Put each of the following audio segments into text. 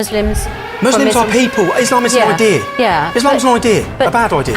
Muslims are people. Islam is an idea. Yeah. Islam's an idea, a bad idea.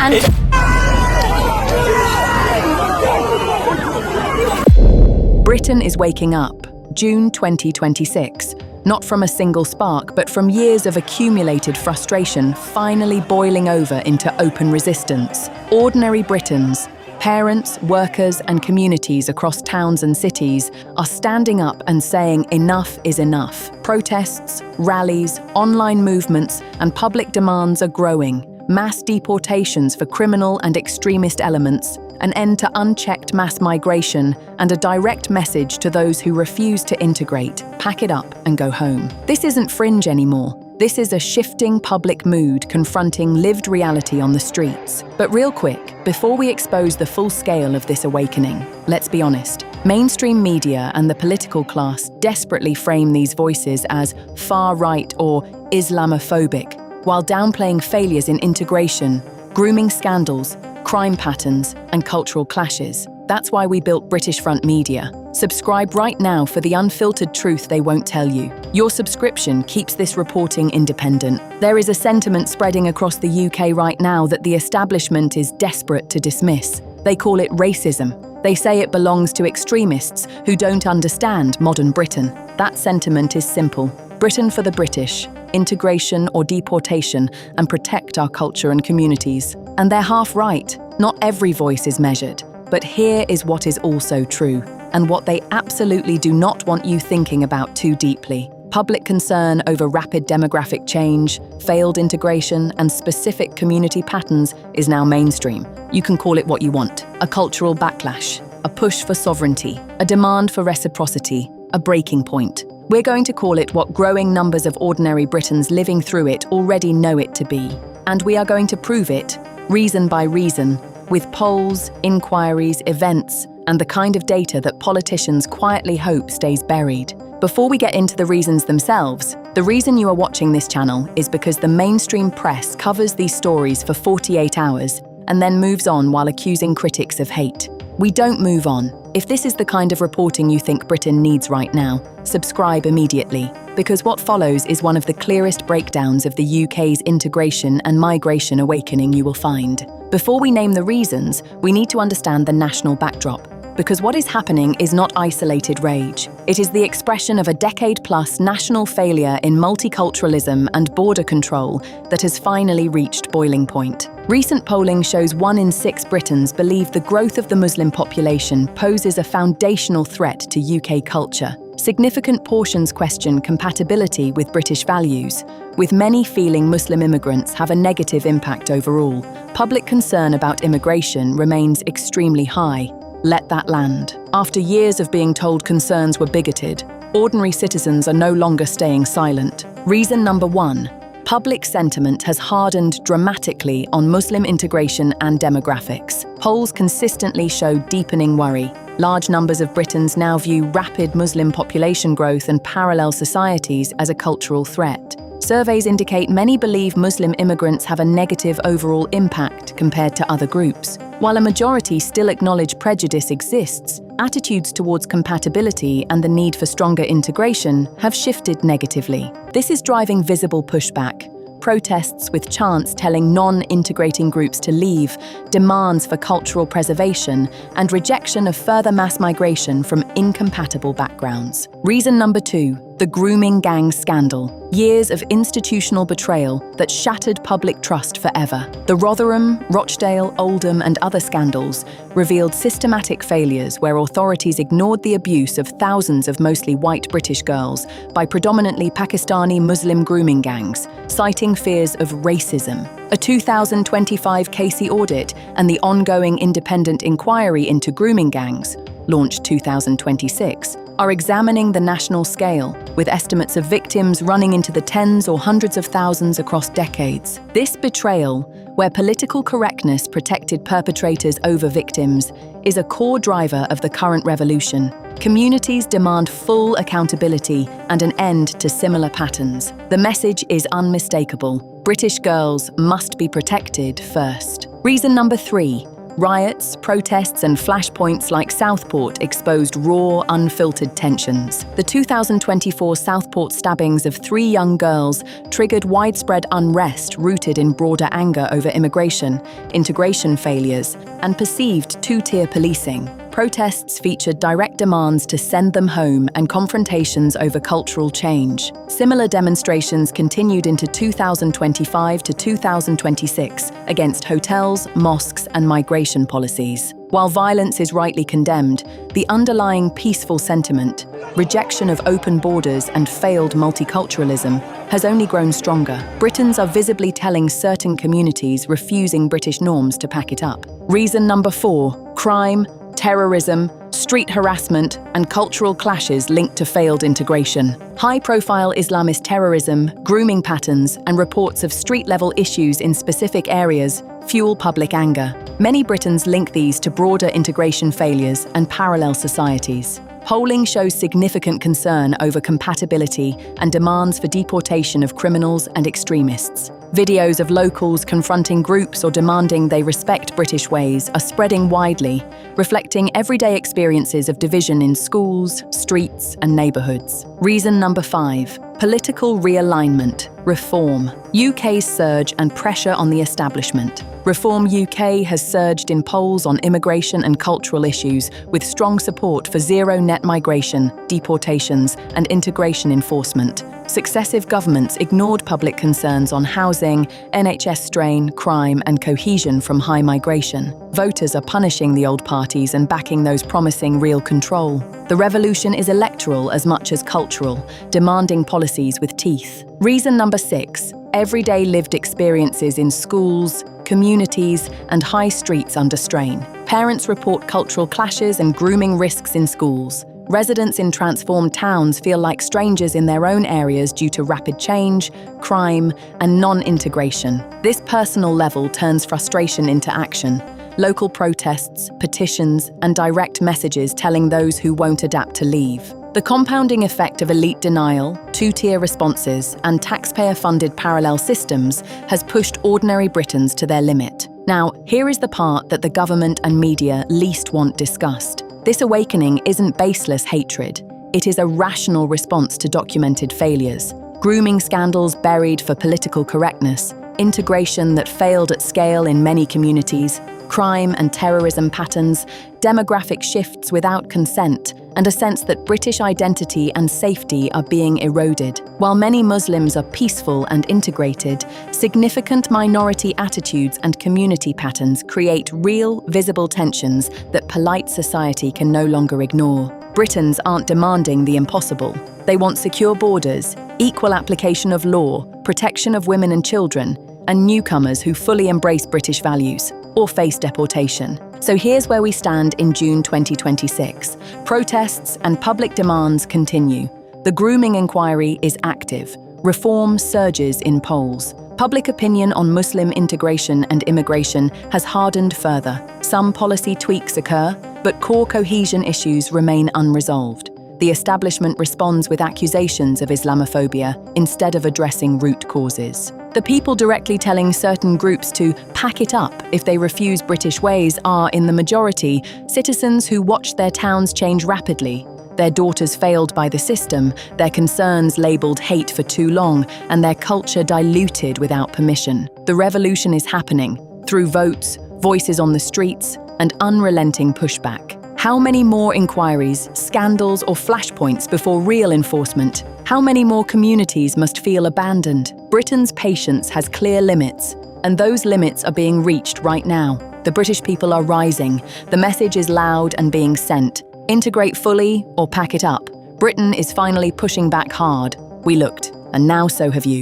Britain is waking up, June 2026. Not from a single spark, but from years of accumulated frustration finally boiling over into open resistance. Ordinary Britons, parents, workers, and communities across towns and cities are standing up and saying enough is enough. Protests, rallies, online movements, and public demands are growing. Mass deportations for criminal and extremist elements, an end to unchecked mass migration, and a direct message to those who refuse to integrate: pack it up and go home. This isn't fringe anymore. This is a shifting public mood confronting lived reality on the streets. But real quick, before we expose the full scale of this awakening, let's be honest. Mainstream media and the political class desperately frame these voices as far-right or Islamophobic, while downplaying failures in integration, grooming scandals, crime patterns, and cultural clashes. That's why we built British Front Media. Subscribe right now for the unfiltered truth they won't tell you. Your subscription keeps this reporting independent. There is a sentiment spreading across the UK right now that the establishment is desperate to dismiss. They call it racism. They say it belongs to extremists who don't understand modern Britain. That sentiment is simple. Britain for the British, integration or deportation, and protect our culture and communities. And they're half right. Not every voice is measured. But here is what is also true, and what they absolutely do not want you thinking about too deeply. Public concern over rapid demographic change, failed integration, and specific community patterns is now mainstream. You can call it what you want: a cultural backlash, a push for sovereignty, a demand for reciprocity, a breaking point. We're going to call it what growing numbers of ordinary Britons living through it already know it to be. And we are going to prove it, reason by reason, with polls, inquiries, events, and the kind of data that politicians quietly hope stays buried. Before we get into the reasons themselves, the reason you are watching this channel is because the mainstream press covers these stories for 48 hours and then moves on while accusing critics of hate. We don't move on. If this is the kind of reporting you think Britain needs right now, subscribe immediately, because what follows is one of the clearest breakdowns of the UK's integration and migration awakening you will find. Before we name the reasons, we need to understand the national backdrop, because what is happening is not isolated rage. It is the expression of a decade-plus national failure in multiculturalism and border control that has finally reached boiling point. Recent polling shows 1 in 6 Britons believe the growth of the Muslim population poses a foundational threat to UK culture. Significant portions question compatibility with British values, with many feeling Muslim immigrants have a negative impact overall. Public concern about immigration remains extremely high. Let that land. After years of being told concerns were bigoted, ordinary citizens are no longer staying silent. Reason number 1. Public sentiment has hardened dramatically on Muslim integration and demographics. Polls consistently show deepening worry. Large numbers of Britons now view rapid Muslim population growth and parallel societies as a cultural threat. Surveys indicate many believe Muslim immigrants have a negative overall impact compared to other groups. While a majority still acknowledge prejudice exists, attitudes towards compatibility and the need for stronger integration have shifted negatively. This is driving visible pushback. Protests with chants telling non-integrating groups to leave, demands for cultural preservation, and rejection of further mass migration from incompatible backgrounds. Reason number 2, the grooming gang scandal. Years of institutional betrayal that shattered public trust forever. The Rotherham, Rochdale, Oldham, and other scandals revealed systematic failures where authorities ignored the abuse of thousands of mostly white British girls by predominantly Pakistani Muslim grooming gangs, citing fears of racism. A 2025 Casey audit and the ongoing independent inquiry into grooming gangs, launched 2026, are examining the national scale, with estimates of victims running into the tens or hundreds of thousands across decades. This betrayal, where political correctness protected perpetrators over victims, is a core driver of the current revolution. Communities demand full accountability and an end to similar patterns. The message is unmistakable. British girls must be protected first. Reason number 3. Riots, protests, and flashpoints like Southport exposed raw, unfiltered tensions. The 2024 Southport stabbings of 3 young girls triggered widespread unrest rooted in broader anger over immigration, integration failures, and perceived two-tier policing. Protests featured direct demands to send them home and confrontations over cultural change. Similar demonstrations continued into 2025 to 2026 against hotels, mosques, and migration policies. While violence is rightly condemned, the underlying peaceful sentiment, rejection of open borders and failed multiculturalism, has only grown stronger. Britons are visibly telling certain communities refusing British norms to pack it up. Reason number 4: crime, terrorism, street harassment, and cultural clashes linked to failed integration. High-profile Islamist terrorism, grooming patterns, and reports of street-level issues in specific areas fuel public anger. Many Britons link these to broader integration failures and parallel societies. Polling shows significant concern over compatibility and demands for deportation of criminals and extremists. Videos of locals confronting groups or demanding they respect British ways are spreading widely, reflecting everyday experiences of division in schools, streets, and neighbourhoods. Reason number 5: political realignment, reform. UK's surge and pressure on the establishment. Reform UK has surged in polls on immigration and cultural issues, with strong support for zero net migration, deportations, and integration enforcement. Successive governments ignored public concerns on housing, NHS strain, crime, and cohesion from high migration. Voters are punishing the old parties and backing those promising real control. The revolution is electoral as much as cultural, demanding policies with teeth. Reason number 6: everyday lived experiences in schools, communities, and high streets under strain. Parents report cultural clashes and grooming risks in schools. Residents in transformed towns feel like strangers in their own areas due to rapid change, crime, and non-integration. This personal level turns frustration into action. Local protests, petitions, and direct messages telling those who won't adapt to leave. The compounding effect of elite denial, two-tier responses, and taxpayer-funded parallel systems has pushed ordinary Britons to their limit. Now, here is the part that the government and media least want discussed. This awakening isn't baseless hatred. It is a rational response to documented failures. Grooming scandals buried for political correctness, integration that failed at scale in many communities, crime and terrorism patterns, demographic shifts without consent, and a sense that British identity and safety are being eroded. While many Muslims are peaceful and integrated, significant minority attitudes and community patterns create real, visible tensions that polite society can no longer ignore. Britons aren't demanding the impossible. They want secure borders, equal application of law, protection of women and children, and newcomers who fully embrace British values or face deportation. So here's where we stand in June 2026. Protests and public demands continue. The grooming inquiry is active. Reform surges in polls. Public opinion on Muslim integration and immigration has hardened further. Some policy tweaks occur, but core cohesion issues remain unresolved. The establishment responds with accusations of Islamophobia instead of addressing root causes. The people directly telling certain groups to pack it up if they refuse British ways are, in the majority, citizens who watch their towns change rapidly. Their daughters failed by the system, their concerns labelled hate for too long, and their culture diluted without permission. The revolution is happening, through votes, voices on the streets, and unrelenting pushback. How many more inquiries, scandals, or flashpoints before real enforcement? How many more communities must feel abandoned? Britain's patience has clear limits, and those limits are being reached right now. The British people are rising. The message is loud and being sent. Integrate fully or pack it up. Britain is finally pushing back hard. We looked, and now so have you.